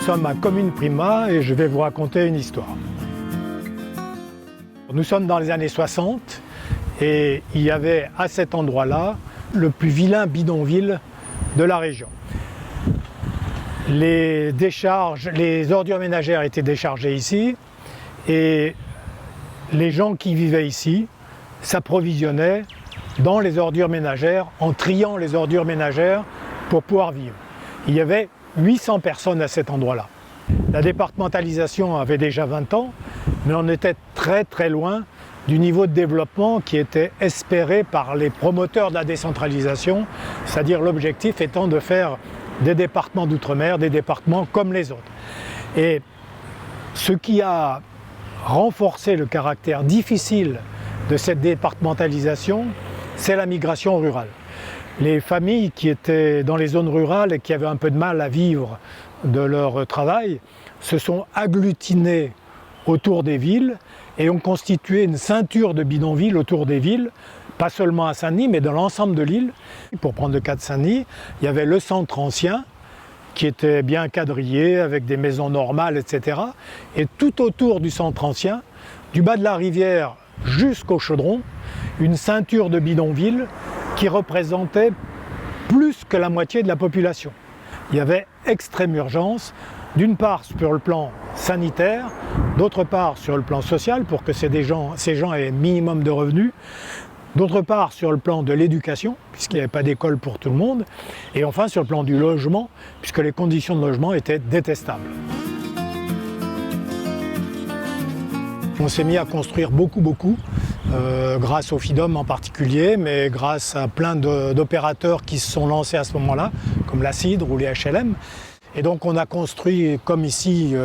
sommes à Commune Prima et je vais vous raconter une histoire. Nous sommes dans les années 60 et il y avait à cet endroit-là le plus vilain bidonville de la région. Les ordures ménagères étaient déchargées ici et les gens qui vivaient ici s'approvisionnaient dans les ordures ménagères en triant les ordures ménagères pour pouvoir vivre. Il y avait 800 personnes à cet endroit-là. La départementalisation avait déjà 20 ans, mais on était très très loin du niveau de développement qui était espéré par les promoteurs de la décentralisation, c'est-à-dire l'objectif étant de faire des départements d'outre-mer, des départements comme les autres. Et ce qui a renforcé le caractère difficile de cette départementalisation, c'est la migration rurale. Les familles qui étaient dans les zones rurales et qui avaient un peu de mal à vivre de leur travail se sont agglutinées autour des villes et ont constitué une ceinture de bidonvilles autour des villes, pas seulement à Saint-Denis, mais dans l'ensemble de l'île. Pour prendre le cas de Saint-Denis, il y avait le centre ancien, qui était bien quadrillé, avec des maisons normales, etc. Et tout autour du centre ancien, du bas de la rivière jusqu'au Chaudron, une ceinture de bidonvilles qui représentait plus que la moitié de la population. Il y avait extrême urgence, d'une part sur le plan sanitaire, d'autre part sur le plan social, pour que ces gens aient un minimum de revenus, d'autre part sur le plan de l'éducation, puisqu'il n'y avait pas d'école pour tout le monde, et enfin sur le plan du logement, puisque les conditions de logement étaient détestables. On s'est mis à construire beaucoup, grâce au FIDOM en particulier, mais grâce à plein d'opérateurs qui se sont lancés à ce moment-là, comme la Cidre ou les HLM. Et donc on a construit, comme ici,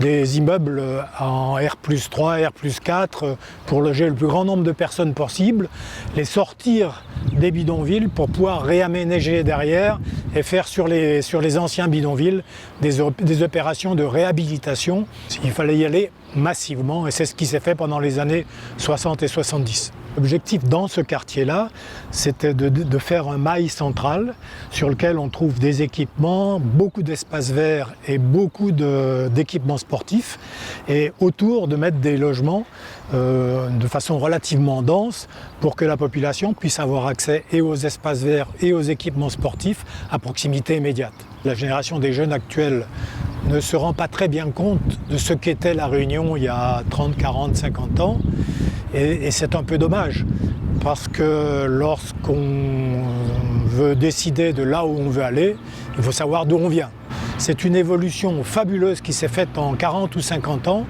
des immeubles en R+3, R+4 pour loger le plus grand nombre de personnes possible, les sortir des bidonvilles pour pouvoir réaménager derrière et faire sur les anciens bidonvilles des opérations de réhabilitation. Il fallait y aller massivement et c'est ce qui s'est fait pendant les années 60 et 70. L'objectif dans ce quartier-là, c'était de faire un mail central sur lequel on trouve des équipements, beaucoup d'espaces verts et beaucoup d'équipements sportifs, et autour de mettre des logements de façon relativement dense pour que la population puisse avoir accès et aux espaces verts et aux équipements sportifs à proximité immédiate. La génération des jeunes actuels ne se rend pas très bien compte de ce qu'était la Réunion il y a 30, 40, 50 ans. Et c'est un peu dommage, parce que lorsqu'on veut décider de là où on veut aller, il faut savoir d'où on vient. C'est une évolution fabuleuse qui s'est faite en 40 ou 50 ans,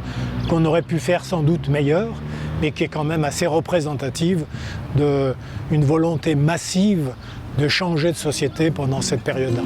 qu'on aurait pu faire sans doute meilleure, mais qui est quand même assez représentative d'une volonté massive de changer de société pendant cette période-là.